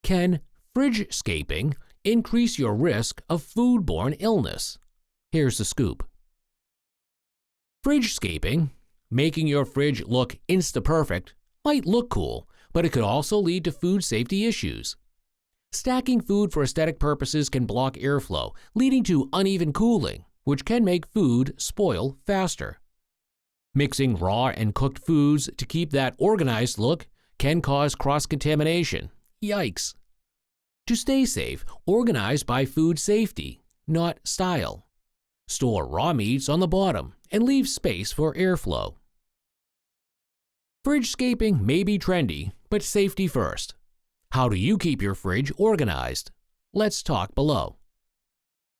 Can fridge-scaping increase your risk of foodborne illness? Here's the scoop. Fridge-scaping, making your fridge look Insta-perfect, might look cool, but it could also lead to food safety issues. Stacking food for aesthetic purposes can block airflow, leading to uneven cooling, which can make food spoil faster. Mixing raw and cooked foods to keep that organized look can cause cross-contamination. Yikes! To stay safe, organize by food safety, not style. Store raw meats on the bottom and leave space for airflow. Fridge-scaping may be trendy, but safety first. How do you keep your fridge organized? Let's talk below.